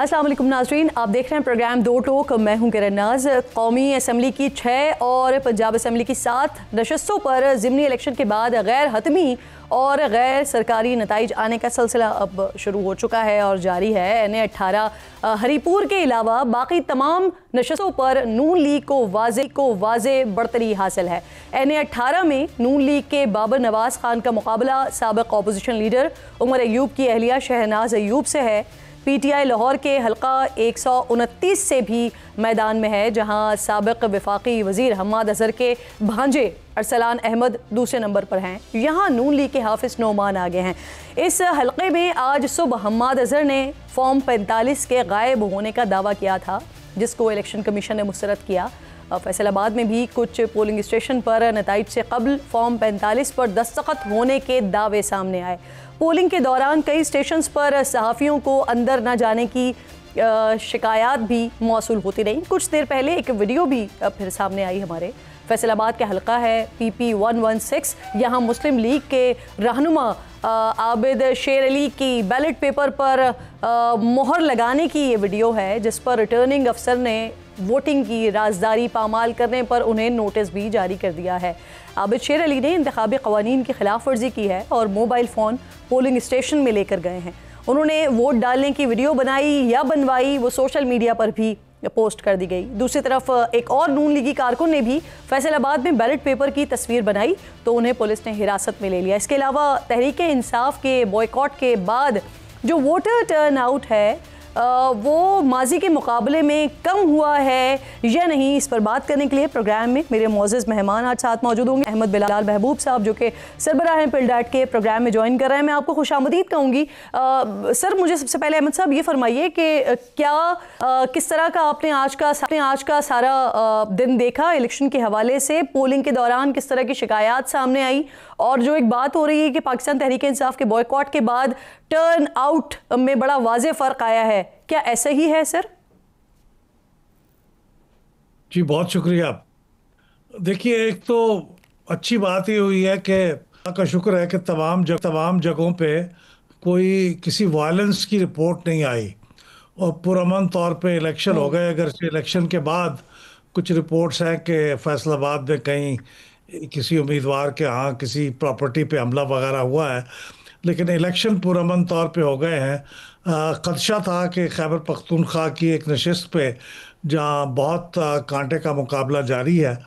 अस्सलाम वालेकुम नाज़रीन, आप देख रहे हैं प्रोग्राम दो टोक। मैं हूं किरण नाज। कौमी असम्बली की 6 और पंजाब असम्बली की 7 नशस्तों पर ज़िमनी इलेक्शन के बाद गैर हतमी और गैर सरकारी नताइज आने का सिलसिला अब शुरू हो चुका है और जारी है। NA-18 हरीपुर के अलावा बाकी तमाम नशस्तों पर नून लीग को वाज़े बढ़तरी हासिल है। NA-18 में नून लीग के बाबर नवाज खान का मुकाबला साबिक अपोजिशन लीडर उमर अयूब की अहलिया शहनाज अयूब से है। PTI लाहौर के हल्का 129 से भी मैदान में है, जहां साबिक वफाकी वज़ीर हम्माद अज़हर के भांजे अरसलान अहमद दूसरे नंबर पर हैं। यहां नून लीग के हाफिज़ नोमान आगे हैं। इस हल्के में आज सुबह हम्माद अज़हर ने फॉर्म 45 के गायब होने का दावा किया था, जिसको इलेक्शन कमीशन ने मुस्तरद किया। फैसलाबाद में भी कुछ पोलिंग स्टेशन पर नताइज से कबल फॉर्म 45 पर दस्तखत होने के दावे सामने आए। पोलिंग के दौरान कई स्टेशंस पर सहाफ़ियों को अंदर न जाने की शिकायत भी मौसूल होती रही। कुछ देर पहले एक वीडियो भी फिर सामने आई। हमारे फैसलाबाद का हल्का है PP 116। यहाँ मुस्लिम लीग के रहनुमा आबिद शेर अली की बैलेट पेपर पर मोहर लगाने की ये वीडियो है, जिस पर रिटर्निंग अफसर ने वोटिंग की राजदारी पामाल करने पर उन्हें नोटिस भी जारी कर दिया है। आबिद शेर अली ने इंतखाबी कवानीन की खिलाफ वर्जी की है और मोबाइल फ़ोन पोलिंग स्टेशन में लेकर गए हैं। उन्होंने वोट डालने की वीडियो बनाई या बनवाई, वो सोशल मीडिया पर भी पोस्ट कर दी गई। दूसरी तरफ एक और नून लीगी कारकुन ने भी फैसलाबाद में बैलेट पेपर की तस्वीर बनाई तो उन्हें पुलिस ने हिरासत में ले लिया। इसके अलावा तहरीक इंसाफ के बॉयकॉट के बाद जो वोटर टर्न आउट है वो माजी के मुकाबले में कम हुआ है या नहीं, इस पर बात करने के लिए प्रोग्राम में मेरे मोअज़्ज़ज़ मेहमान आज साथ मौजूद होंगे। अहमद बिलाल महबूब साहब, जो कि सरबराह हैं पिलडाट के, प्रोग्राम में ज्वाइन कर रहे हैं। मैं आपको खुशामदीद कहूँगी। सर, मुझे सबसे पहले अहमद साहब ये फरमाइए कि किस तरह का आपने आज का सारा दिन देखा इलेक्शन के हवाले से? पोलिंग के दौरान किस तरह की शिकायत सामने आई? और जो एक बात हो रही है कि पाकिस्तान तहरीक इंसाफ के बॉयकॉट के बाद टर्न आउट में बड़ा वाज़े फ़र्क आया है, क्या ऐसा ही है सर? जी बहुत शुक्रिया। देखिए, एक तो अच्छी बात ये हुई है कि अल्लाह का शुक्र है कि तमाम जगहों पे कोई किसी वायलेंस की रिपोर्ट नहीं आई और पुरअमन तौर पे इलेक्शन हो गए। अगर इलेक्शन के बाद कुछ रिपोर्ट्स हैं कि फैसलाबाद में कहीं किसी उम्मीदवार के यहाँ किसी प्रॉपर्टी पे हमला वगैरह हुआ है, लेकिन इलेक्शन पुरअमन तौर पे हो गए हैं। खदशा था कि खैबर पख्तूनख्वा की एक नशिस्त पे जहाँ बहुत कांटे का मुकाबला जारी है,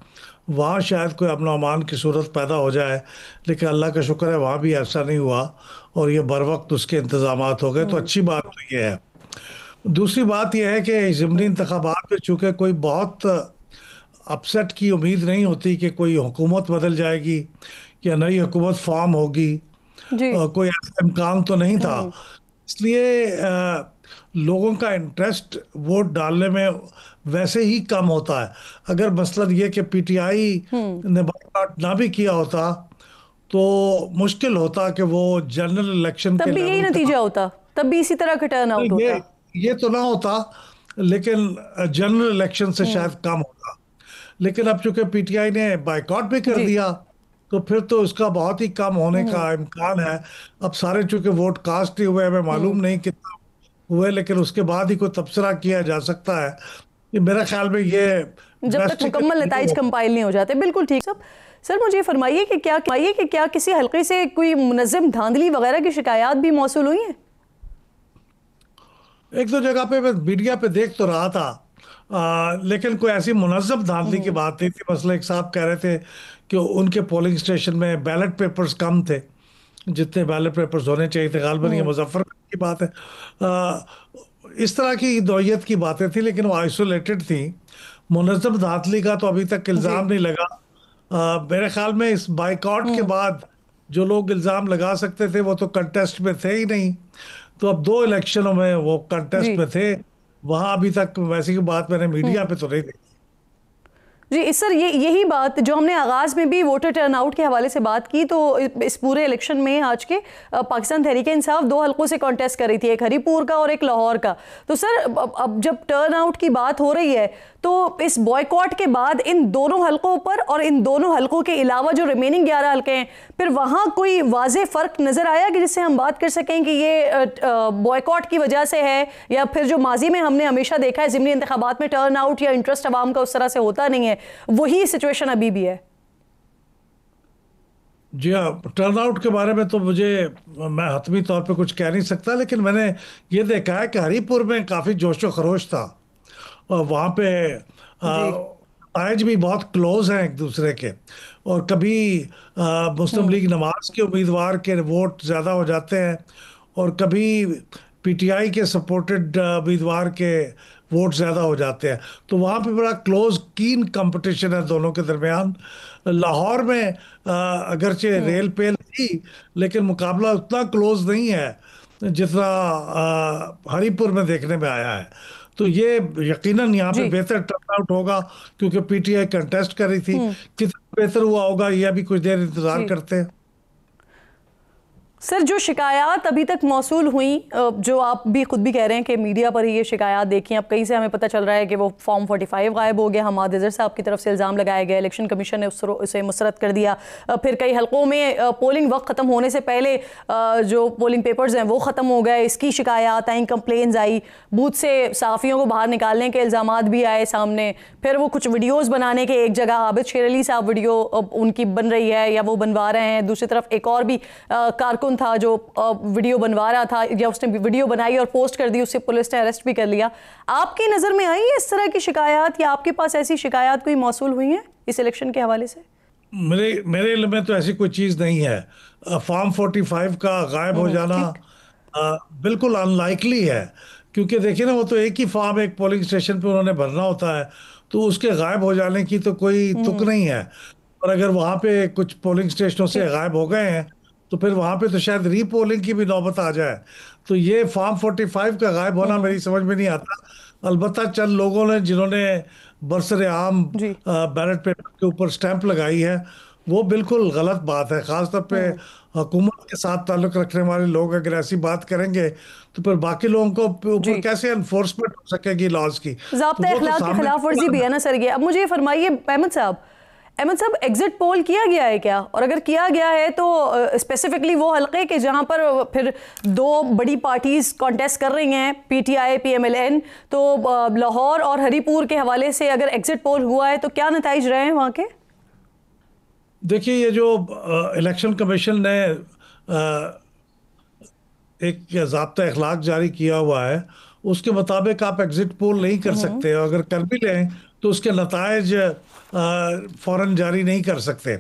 वहाँ शायद कोई अमन अमान की सूरत पैदा हो जाए, लेकिन अल्लाह का शुक्र है वहाँ भी ऐसा नहीं हुआ और ये बर वक्त उसके इंतज़ामात हो गए, तो अच्छी बात तो ये है। दूसरी बात यह है कि ज़िमनी इंतखाबात में चूँकि कोई बहुत अपसेट की उम्मीद नहीं होती कि कोई हुकूमत बदल जाएगी या नई हुकूमत फॉर्म होगी, कोई ऐसा इम्कान तो नहीं था, इसलिए लोगों का इंटरेस्ट वोट डालने में वैसे ही कम होता है। अगर मसलन ये कि PTI ने बाइकआउट ना भी किया होता तो मुश्किल होता कि वो जनरल इलेक्शन तब भी यही नतीजा होता, तब भी इसी तरह का टर्न आउट होता। ये तो ना होता, लेकिन जनरल इलेक्शन से शायद कम होता। लेकिन अब चूंकि PTI ने बाइकआउट भी कर दिया तो फिर तो इसका बहुत ही कम होने का इम्कान है। अब सारे चूंकि वोट कास्ट ही हुए, हमें मालूम नहीं कितना हुए, लेकिन उसके बाद ही कोई तबसरा किया जा सकता है। ये मेरा ख्याल में ये जब तक मुकम्मल नताइज कंपाइल नहीं हो जाते। बिल्कुल ठीक सब। सर, मुझे फरमाइए कि क्या किसी हल्के से कोई मुनज़्ज़म धांधली वगैरह की शिकायत भी मौसूल हुई है? एक दो जगह पे मैं मीडिया पे देख तो रहा था, लेकिन कोई ऐसी मुनज़्ज़म धांधली की बात नहीं थी। मसला एक साहब कह रहे थे कि उनके पोलिंग स्टेशन में बैलेट पेपर्स कम थे जितने बैलेट पेपर्स होने चाहिए थे। गालबन ये मुजफ्फरनगर की बात है। इस तरह की नौयत की बातें थी, लेकिन वो आइसोलेटेड थी। मुनज़्ज़म धांधली का तो अभी तक इल्ज़ाम नहीं लगा। मेरे ख्याल में इस बाइकआउट के बाद जो लोग इल्ज़ाम लगा सकते थे वो तो कंटेस्ट में थे ही नहीं, तो अब 2 इलेक्शनों में वो कंटेस्ट में थे, वहाँ अभी तक वैसी की बात मैंने मीडिया पे तो नहीं देखी। जी सर, यही बात जो हमने आगाज़ में भी वोटर टर्नआउट के हवाले से बात की, तो इस पूरे इलेक्शन में आज के पाकिस्तान तहरीक इंसाफ 2 हलकों से कॉन्टेस्ट कर रही थी, एक हरीपुर का और एक लाहौर का। तो सर अब जब टर्नआउट की बात हो रही है तो इस बॉयकॉट के बाद इन दोनों हलकों पर और इन दोनों हलकों के अलावा जो रिमेनिंग 11 हलके हैं, फिर वहाँ कोई वाज़ेह फ़र्क नज़र आया कि जिससे हम बात कर सकें कि ये बॉयकॉट की वजह से है, या फिर जो माजी में हमने हमेशा देखा है ज़िमनी इंतखाबात में टर्नआउट या इंटरेस्ट अवाम का उस तरह से होता नहीं है, वही सिचुएशन अभी भी है? जी हाँ, टर्नआउट के बारे में तो मैं हतमी तौर पे कुछ कह नहीं सकता, लेकिन मैंने ये देखा है कि हरीपुर में काफ़ी जोशो खरोश था और वहाँ पे जी। आज भी बहुत क्लोज हैं एक दूसरे के। और कभी मुस्लिम लीग नवाज के उम्मीदवार के वोट ज़्यादा हो जाते हैं और कभी पीटीआई के सपोर्टेड उम्मीदवार के वोट ज़्यादा हो जाते हैं। तो वहाँ पे बड़ा क्लोज कीन कंपटीशन है दोनों के दरमियान। लाहौर में अगरचे रेल पेल थी, लेकिन मुकाबला उतना क्लोज नहीं है जितना हरीपुर में देखने में आया है। तो ये यकीनन यहाँ पे बेहतर टर्नआउट होगा, क्योंकि पीटीआई कंटेस्ट कर रही थी। कितना बेहतर हुआ होगा ये अभी कुछ देर इंतजार करते हैं। सर, जो शिकायत अभी तक मौसूल हुई, जो आप भी खुद भी कह रहे हैं कि मीडिया पर ही ये शिकायत देखी, अब कहीं से हमें पता चल रहा है कि वो फॉर्म 45 गायब हो गया, हमाद अज़हर साहब की तरफ से इल्ज़ाम लगाया गया, इलेक्शन कमीशन ने उसे मुस्तरद कर दिया। फिर कई हलकों में पोलिंग वक्त ख़त्म होने से पहले जो पोलिंग पेपर्स हैं वो ख़त्म हो गए, इसकी शिकायत आई, कंप्लेंट्स आई, बूथ से सहाफ़ियों को बाहर निकालने के इल्ज़ाम भी आए सामने। फिर वो कुछ वीडियोज़ बनाने के, एक जगह आबिद शेर अली साहब वीडियो उनकी बन रही है या वो बनवा रहे हैं, दूसरी तरफ एक और भी कारकुन था जो वीडियो बनवा रहा था, या उसने वीडियो बनाई और पोस्ट कर दी, उससे पुलिस ने अरेस्ट भी कर लिया। आपकी नज़र में आई है इस तरह की शिकायत, या आपके पास ऐसी शिकायत कोई मौसूल हुई है इस इलेक्शन के हवाले से? मेरे इल्म में तो ऐसी कोई चीज़ नहीं है। फॉर्म 45 का गायब हो जाना बिल्कुल अनलाइकली है, क्योंकि देखिए ना, वो तो एक ही फॉर्म एक पोलिंग स्टेशन पे उन्होंने भरना होता है, तो उसके गायब हो जाने की तो कोई तुक नहीं है। और अगर वहाँ पे कुछ पोलिंग स्टेशनों से गायब हो गए हैं तो फिर वहाँ पे तो शायद रीपोलिंग की भी नौबत आ जाए। तो ये फॉर्म 45 का गायब होना मेरी समझ में नहीं आता। अलबत्ता चंद लोगों ने जिन्होंने बरसरे आम बैलेट पेपर के ऊपर स्टैंप लगाई है, वो बिल्कुल गलत बात है। खासतौर पे हुकूमत के साथ ताल्लुक रखने वाले लोग अगर ऐसी बात करेंगे तो फिर बाकी लोगों को ऊपर कैसे एनफोर्समेंट हो सकेगी लॉज की? ज़ाब्ता अखलाक की खिलाफ वर्जी भी है ना सर ये। अब मुझे ये फरमाइए अहमद साहब, एग्जिट पोल किया गया है क्या? और अगर किया गया है तो स्पेसिफिकली वो हलके के जहां पर फिर 2 बड़ी पार्टीज कॉन्टेस्ट कर रही हैं, पीटीआई पीएमएलएन, तो लाहौर और हरीपुर के हवाले से अगर एग्जिट पोल हुआ है तो क्या नतीजे रहे हैं वहां के? देखिए, ये जो इलेक्शन कमीशन ने एक ज़ाब्ता अखलाक जारी किया हुआ है, उसके मुताबिक आप एग्जिट पोल नहीं कर सकते, और अगर कर भी लें तो उसके नतायज फौरन जारी नहीं कर सकते।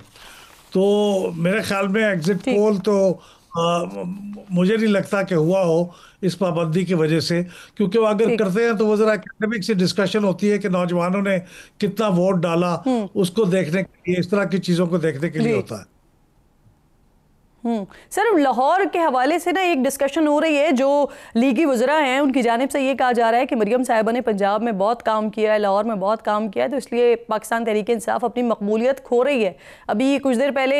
तो मेरे ख्याल में एग्जिट पोल तो मुझे नहीं लगता कि हुआ हो इस पाबंदी की वजह से, क्योंकि वो अगर करते हैं तो वो जरा एकेडमिक से डिस्कशन होती है कि नौजवानों ने कितना वोट डाला, उसको देखने के लिए, इस तरह की चीज़ों को देखने के लिए होता है। सर, लाहौर के हवाले से ना एक डिस्कशन हो रही है, जो लीगी वज़रा हैं उनकी जानिब से ये कहा जा रहा है कि मरियम साहिबा ने पंजाब में बहुत काम किया है, लाहौर में बहुत काम किया है, तो इसलिए पाकिस्तान तहरीक इंसाफ अपनी मकबूलियत खो रही है। अभी कुछ देर पहले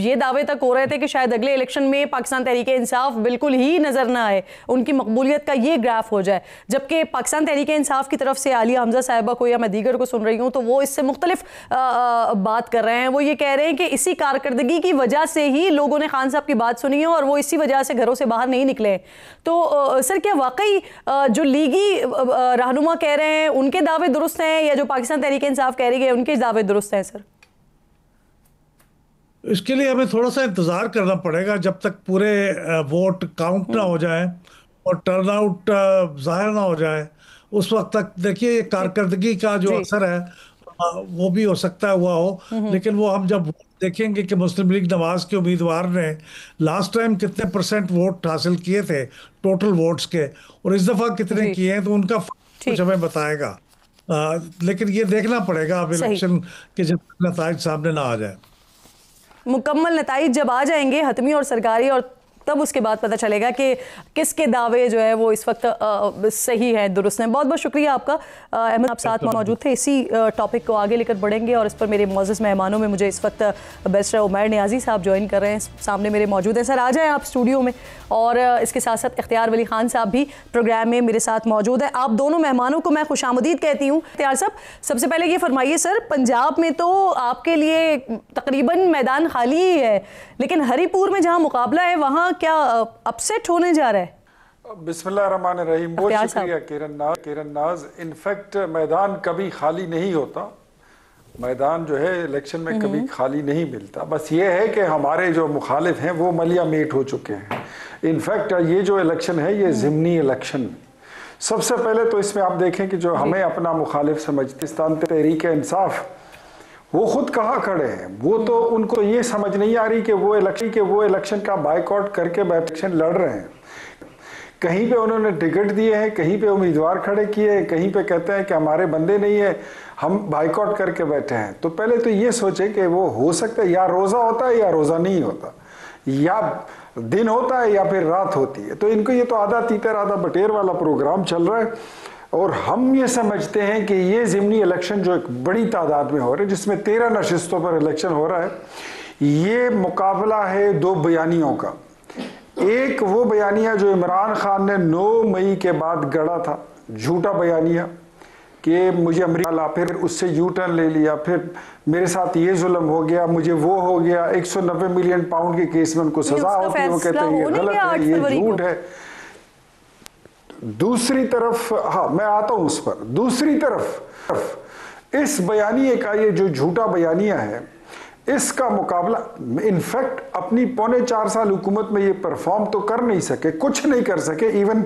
ये दावे तक हो रहे थे कि शायद अगले इलेक्शन में पाकिस्तान तहरीक इंसाफ बिल्कुल ही नज़र ना आए, उनकी मकबूलियत का ये ग्राफ हो जाए। जबकि पाकिस्तान तहरीक इंसाफ की तरफ से आलिया हमजा साहिबा को, या मैं दीगर को सुन रही हूँ, तो वो इससे मुख्तलिफ बात कर रहे हैं। वो ये कह रहे हैं कि इसी कारकर्दगी की वजह से ही लोगों ने खान साहब की बात सुनी है और वो इसी वजह से घरों से बाहर नहीं निकले। तो सर, क्या वाकई जो लीगी रहनुमा कह रहे हैं उनके दावे दुरुस्त हैं, या जो पाकिस्तान तहरीक इंसाफ कह रही है उनके दावे दुरुस्त हैं? सर, इसके लिए हमें थोड़ा सा इंतज़ार करना पड़ेगा जब तक पूरे वोट काउंट ना हो जाए और टर्नआउट ज़ाहिर ना हो जाए। उस वक्त तक देखिए, ये कारकर्दगी का जो असर है वो भी हो सकता है हुआ हो, लेकिन वो हम जब देखेंगे कि मुस्लिम लीग नवाज के उम्मीदवार ने लास्ट टाइम कितने % वोट हासिल किए थे टोटल वोट्स के, और इस दफ़ा कितने किए हैं, तो उनका कुछ हमें बताएगा। लेकिन ये देखना पड़ेगा अब इलेक्शन के जब नताइज सामने ना आ जाए। मुकम्मल नताइज जब आ जाएंगे, हतमी और सरकारी, और तब उसके बाद पता चलेगा कि किसके दावे जो है वो इस वक्त सही है, दुरुस्त हैं। बहुत बहुत शुक्रिया आपका अहमद, आप साथ मौजूद थे। इसी टॉपिक को आगे लेकर बढ़ेंगे और इस पर मेरे मोअज़्ज़ज़ मेहमानों में मुझे इस वक्त बैरिस्टर उमैर नियाज़ी साहब ज्वाइन कर रहे हैं, सामने मेरे मौजूद हैं। सर आ जाएँ आप स्टूडियो में। और इसके साथ साथ इख्तियार वली खान साहब भी प्रोग्राम में मेरे साथ मौजूद है। आप दोनों मेहमानों को मैं खुशामदीद कहती हूँ। इख्तियार साहब, सबसे पहले ये फरमाइए सर, पंजाब में तो आपके लिए तकरीबन मैदान खाली ही है, लेकिन हरीपुर में जहाँ मुकाबला है वहाँ क्या अपसेट होने जा रहा है? बिस्मिल्लाहिर्रहमानिर्रहीम। बहुत शुक्रिया किरण नाज। इनफैक्ट मैदान कभी खाली नहीं होता, मैदान जो है इलेक्शन में कभी खाली नहीं मिलता। बस ये है कि हमारे जो मुखालिफ हैं वो मलिया मेट हो चुके हैं। इनफैक्ट ये जो इलेक्शन है ये ज़िमनी इलेक्शन। सबसे पहले तो इसमें आप देखें कि जो हमें अपना मुखालिफ समझते तहरीक इंसाफ, वो खुद कहाँ खड़े हैं। वो तो उनको ये समझ नहीं आ रही कि वो इलेक्शन का बायकॉट करके इलेक्शन लड़ रहे हैं। कहीं पे उन्होंने टिकट दिए हैं, कहीं पे उम्मीदवार खड़े किए हैं, कहीं पे कहते हैं कि हमारे बंदे नहीं है, हम बायकॉट करके बैठे हैं। तो पहले तो ये सोचे कि वो हो सकता है या रोज़ा होता है या रोज़ा नहीं होता, या दिन होता है या फिर रात होती है। तो इनको ये तो आधा तीतर आधा बटेर वाला प्रोग्राम चल रहा है। और हम ये समझते हैं कि ये ज़िमनी इलेक्शन जो एक बड़ी तादाद में हो रहा है, जिसमें 13 नशिस्तों पर इलेक्शन हो रहा है, ये मुकाबला है दो बयानियों का। एक वो बयानिया जो इमरान खान ने 9 मई के बाद गढ़ा था, झूठा बयानिया कि मुझे अमरीका, फिर उससे यू टर्न ले लिया, फिर मेरे साथ ये जुल्म हो गया, मुझे वो हो गया, 190 मिलियन पाउंड के केस में उनको सजा होती है, वो कहते हैं ये गलत है, ये झूठ है। दूसरी तरफ, हाँ मैं आता हूं उस पर, दूसरी तरफ इस बयानिए का, ये जो झूठा बयानिया है, इसका मुकाबला इनफैक्ट अपनी 4.25 साल हुकूमत में ये परफॉर्म तो कर नहीं सके, कुछ नहीं कर सके। इवन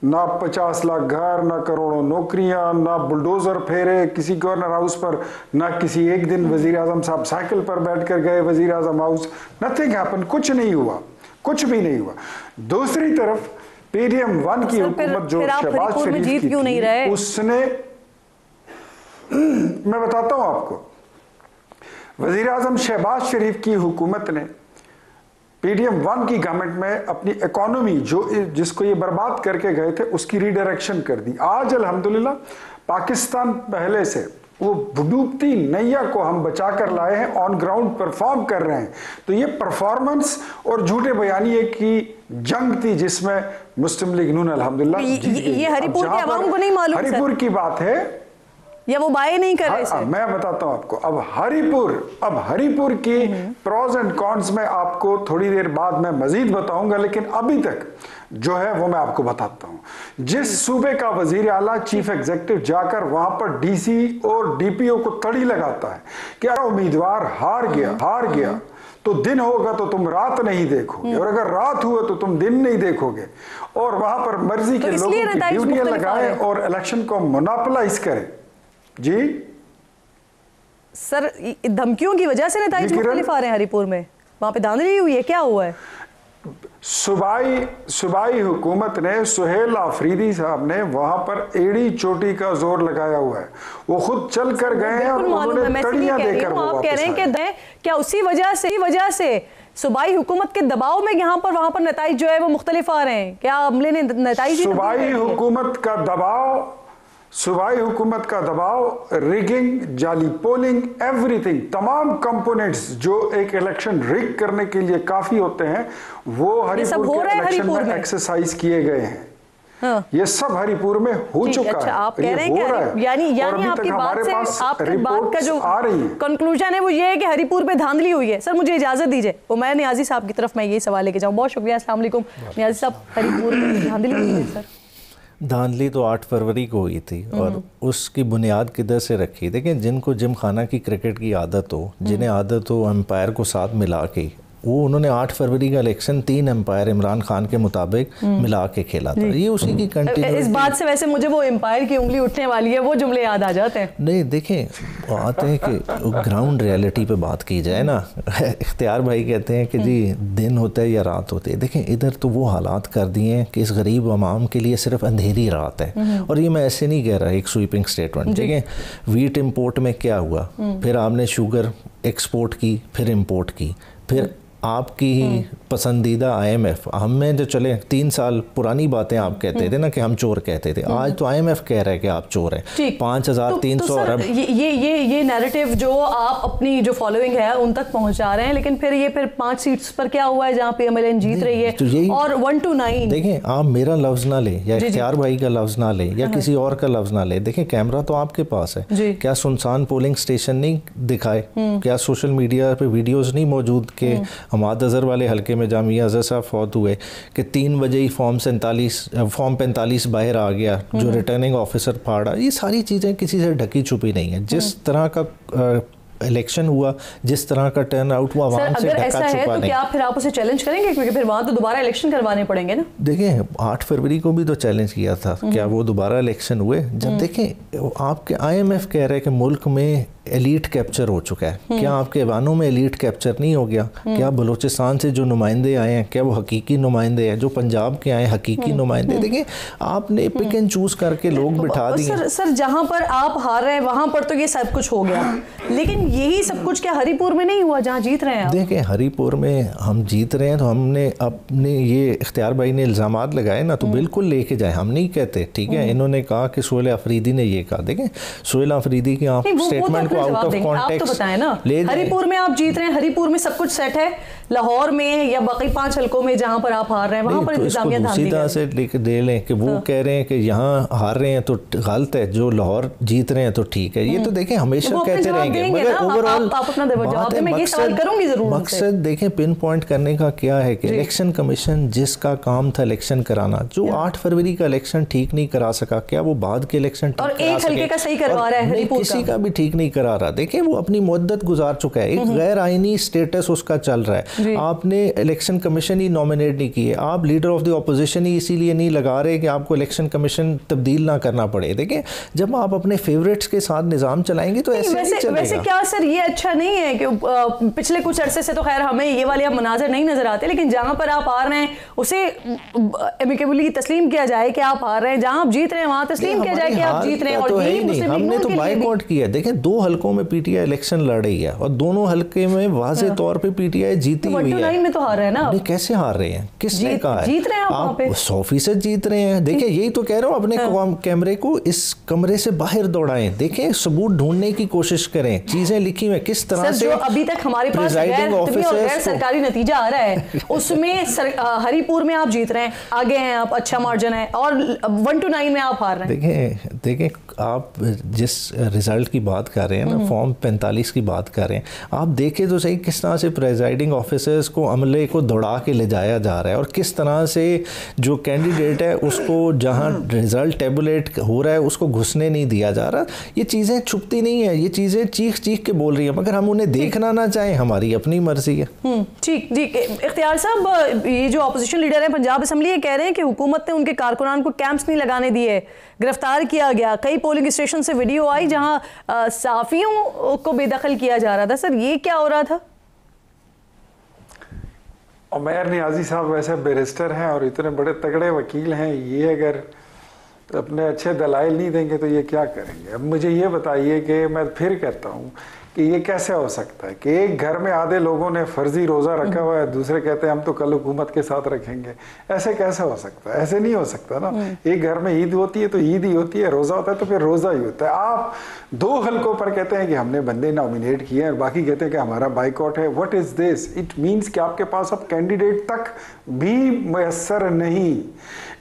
ना 50 लाख घर, ना करोड़ों नौकरियां, ना बुलडोजर फेरे किसी गवर्नर हाउस पर, ना किसी एक दिन वजीर आजम साहब साइकिल पर बैठ कर गए वजीर आजम हाउस, नथिंग हैपन, कुछ नहीं हुआ, कुछ भी नहीं हुआ। दूसरी तरफ PDM 1 की हुकूमत जो शहबाज शरीफ की थी, उसने मैं बताता हूं आपको, वजीर आजम शहबाज शरीफ की हुकूमत ने PDM 1 की गवर्नमेंट में अपनी इकोनॉमी जिसको ये बर्बाद करके गए थे उसकी रीडायरेक्शन कर दी। आज अल्हम्दुलिल्लाह पाकिस्तान पहले से वो डूबती नैया को हम बचा कर लाए हैं, ऑन ग्राउंड परफॉर्म कर रहे हैं। तो ये परफॉर्मेंस और झूठे बयानिए की जंग थी जिसमें मुस्लिम लीग नून अल्हम्दुलिल्लाह ये हरीपुर के अवाम को नहीं मालूम, हरीपुर की बात है या वो बाय नहीं कर रहे। मैं बताता हूं आपको। अब हरीपुर की प्रोज एंड कॉन्स में आपको थोड़ी देर बाद मैं मजीद बताऊंगा, लेकिन अभी तक जो है वो मैं आपको बताता हूं। जिस सूबे का वजीर आला चीफ एग्जीक्यूटिव जाकर वहां पर DC और DPO को तड़ी लगाता है कि अगर उम्मीदवार हार गया तो दिन होगा तो तुम रात नहीं देखोगे, और अगर रात हुआ तो तुम दिन नहीं देखोगे, और वहां पर मर्जी के लोगों की ड्यूटियां लगाए और इलेक्शन को मोनोपोलाइज करे। जी सर, धमकियों की वजह से नताइज मुख्तलिफ आ रहे हैं हरीपुर में, वहां पे धांधली हुई है, क्या हुआ है? सूबाई हुकूमत ने, सुहेल आफरीदी साहब ने वहां पर एड़ी चोटी का जोर लगाया हुआ है। वो खुद चल कर गए हैं और उन्होंने तड़ियां देकर वो आप कह रहे हैं कि क्या उसी वजह से सूबाई हुकूमत के दबाव में यहाँ पर वहां पर नताइज जो है वो मुख्तलिफ आ रहे हैं? क्या अमले ने नताइज, सूबाई हुकूमत का दबाव, रिगिंग, जाली पोलिंग, एवरीथिंग, तमाम कंपोनेंट्स जो एक इलेक्शन रिग करने के लिए काफी होते हैं, वो हरीपुर के इलेक्शन में एक्सरसाइज किए गए हैं। हाँ। ये सब हरीपुर में हो चुका है। आप कह रहे हैं कि यानी आपकी बात से आपकी बात का जो कंक्लूजन है वो ये है कि हरीपुर पे धांधली हुई है। सर मुझे इजाजत दीजिए, उमैर नियाज़ी साहब की तरफ मैं यही सवाल लेके जाऊँ। बहुत शुक्रिया, अस्सलाम वालेकुम। नियाज़ी साहब, हरीपुर में धांधली हुई है? सर धांधली तो 8 फरवरी को हुई थी, और उसकी बुनियाद किधर से रखी? देखिए, जिनको जिम खाना की क्रिकेट की आदत हो, जिन्हें आदत हो एम्पायर को साथ मिला के, वो उन्होंने 8 फरवरी का इलेक्शन 3 एम्पायर इमरान खान के मुताबिक मिला के खेला था। ये उसी की कंटिन्यूटी। इस बात से वैसे मुझे वो एम्पायर की उंगली उठने वाली है, वो जुमले याद आ जाते हैं। नहीं देखें, आते हैं कि ग्राउंड रियलिटी पे बात की जाए ना। इख्तियार भाई कहते हैं कि जी दिन होता है या रात होती है। देखें, इधर तो वो हालात कर दिए हैं कि इस गरीब अवाम के लिए सिर्फ अंधेरी रात है। और ये मैं ऐसे नहीं कह रहा एक स्वीपिंग स्टेटमेंट। देखें, वीट इम्पोर्ट में क्या हुआ, फिर आपने शुगर एक्सपोर्ट की, फिर इम्पोर्ट की, फिर आपकी पसंदीदा IMF, हमें जो चले 3 साल पुरानी बातें आप कहते थे ना कि हम चोर कहते थे, आज तो IMF कह रहा है कि आप चोर हैं। 5300 अरब ये नैरेटिव जो आप अपनी जो फॉलोइंग है उन तक पहुंचा रहे हैं, लेकिन फिर 5 सीट्स पर क्या हुआ है जहां पे MLN जीत रही है, तो और 1 to 9। देखें, आप मेरा लफ्ज ना ले या इख्तियार भाई का लफ्ज ना ले या किसी और का लफ्ज ना ले, देखें कैमरा तो आपके पास है, क्या सुनसान पोलिंग स्टेशन नहीं दिखाए, क्या सोशल मीडिया पे वीडियोस नहीं मौजूद के हमाद अजहर वाले हल्के में जामिया अजहर साहब फौत हुए कि 3 बजे ही फॉर्म 45 बाहर आ गया, जो रिटर्निंग ऑफिसर फाड़ा। ये सारी चीज़ें किसी से ढकी छुपी नहीं है। जिस तरह का इलेक्शन हुआ, जिस तरह का टर्न आउट हुआ, वहाँ से ढका छुपा नहीं। तो क्या फिर आप उसे चैलेंज करेंगे, क्योंकि फिर वहाँ तो दोबारा इलेक्शन करवाने पड़ेंगे ना? देखें, 8 फरवरी को भी तो चैलेंज किया था, क्या वो दोबारा इलेक्शन हुए? जब देखें आपके IMF कह रहे हैं कि मुल्क में एलीट कैप्चर हो चुका है, क्या आपके ऐवानों में एलीट कैप्चर नहीं हो गया? क्या बलूचिस्तान से जो नुमाइंदे आए हैं, क्या वो हकीकी नुमाइंदे हैं? जो पंजाब के आए हकीकी नुमाइंदे? देखिए, आपने पिक एंड चूज करके लोग बिठा दिए। सर जहां पर आप हार रहे हैं वहां पर तो ये सब कुछ हो गया, लेकिन यही सब कुछ क्या हरिपुर में नहीं हुआ जहां जीत रहे हैं आप? देखें, हरिपुर में हम जीत रहे हैं तो हमने अपने ये इख्तियार भाई ने इल्ज़ामात लगाए ना, तो बिल्कुल लेके जाए, हम नहीं कहते, ठीक है। इन्होंने कहा कि सोहेल अफरीदी ने ये कहा, देखें सोहेल अफरीदी की आप स्टेटमेंट आउट ऑफ कॉन्टेक्स्ट तो बताएं ना। हरिपुर में आप जीत रहे हैं, हरिपुर में सब कुछ सेट है, लाहौर में या बाकी 5 हलकों में जहां पर आप हार रहे हैं वहां पर इंतजामिया ध्यान सीधा से लेके दे लें कि वो कह रहे हैं कि यहाँ हार रहे हैं तो गलत है, जो लाहौर जीत रहे हैं तो ठीक है। ये तो देखें हमेशा कहते रहेंगे, मगर ओवरऑल मकसद देखें पिन पॉइंट करने का क्या है कि इलेक्शन कमीशन जिसका काम था इलेक्शन कराना, जो 8 फरवरी का इलेक्शन ठीक नहीं करा सका, क्या वो बाद के इलेक्शन और एक हल्के का सही करवा रहा है? किसी का भी ठीक नहीं करा रहा। देखिए, वो अपनी मुद्दत गुजार चुका है, एक गैर आईनी स्टेटस उसका चल रहा है। आपने इलेक्शन कमीशन ही नॉमिनेट नहीं किए, आप लीडर ऑफ द ऑपोजिशन ही इसीलिए नहीं लगा रहे कि आपको इलेक्शन कमीशन तब्दील ना करना पड़े। देखिए, जब आप अपने फेवरेट्स के साथ निजाम चलाएंगे तो ऐसे नहीं चलेगा। वैसे क्या सर ये अच्छा नहीं है कि पिछले कुछ अरसे से तो खैर हमें ये वाले अब मनाजर नहीं नजर आते, लेकिन जहां पर आप हार रहे हैं उसे एमिकेबली तस्लीम किया जाए कि आप हार रहे हैं, जहां आप जीत रहे हैं वहां तस्लीम किया जाए कि आप जीत रहे हैं। और हमने तो बाइकआउट किया। देखें, 2 हलकों में PTI इलेक्शन लड़ रही है और दोनों हल्के में वाज़ेह तौर पे PTI जीती हुई है। में तो हार रहे हैं ना। कैसे हार रहे हैं? किसने कहा है? जीत रहे हैं आप 100% जीत रहे हैं। देखिए, यही तो कह रहा हूँ, अपने कैमरे को इस कमरे से बाहर दौड़ाएं, देखें, सबूत ढूंढने की कोशिश करें, चीजें लिखी हुई किस तरह से। अभी तक हमारे पास गैर सरकारी नतीजा आ रहा है, उसमें हरिपुर में आप जीत रहे हैं, आगे हैं आप, अच्छा मार्जिन है, और 1 to 9 में आप हार रहे हैं। देखें, आप जिस रिजल्ट की बात कर रहे हैं ना, फॉर्म 45 की बात कर रहे हैं, आप देखें तो सही किस तरह से प्रेजाइडिंग ऑफिसर्स को अमले को दौड़ा के ले जाया जा रहा है, और किस तरह से जो कैंडिडेट है उसको जहां रिजल्ट टेबुलेट हो रहा है उसको घुसने नहीं दिया जा रहा। ये चीज़ें छुपती नहीं है, ये चीज़ें चीख चीख के बोल रही हैं, मगर हम उन्हें देखना ना चाहें, हमारी अपनी मर्जी है। ठीक ठीक। इख्तियार साहब, ये जो अपोजिशन लीडर है पंजाब असम्बली, ये कह रहे हैं कि हुकूमत ने उनके कारकुनान को कैंप्स नहीं लगाने दिए, गिरफ्तार किया गया। कई पोलिंग स्टेशन से वीडियो आई जहां सहाफियों को बेदखल किया जा रहा था। सर, ये क्या हो रहा था? उमैर नियाजी साहब वैसे बैरिस्टर हैं और इतने बड़े तगड़े वकील हैं, ये अगर अपने अच्छे दलाइल नहीं देंगे तो ये क्या करेंगे? अब मुझे ये बताइए कि मैं फिर कहता हूँ कि ये कैसे हो सकता है कि एक घर में आधे लोगों ने फर्जी रोज़ा रखा हुआ है, दूसरे कहते हैं हम तो कल हुकूमत के साथ रखेंगे। ऐसे कैसे हो सकता है? ऐसे नहीं हो सकता ना। एक घर में ईद होती है तो ईद ही होती है, रोज़ा होता है तो फिर रोज़ा ही होता है। आप 2 हलकों पर कहते हैं कि हमने बंदे नॉमिनेट किए हैं और बाकी कहते हैं कि हमारा बाइकआउट है। What is this? It means कि आपके पास अब कैंडिडेट तक भी मैसर नहीं।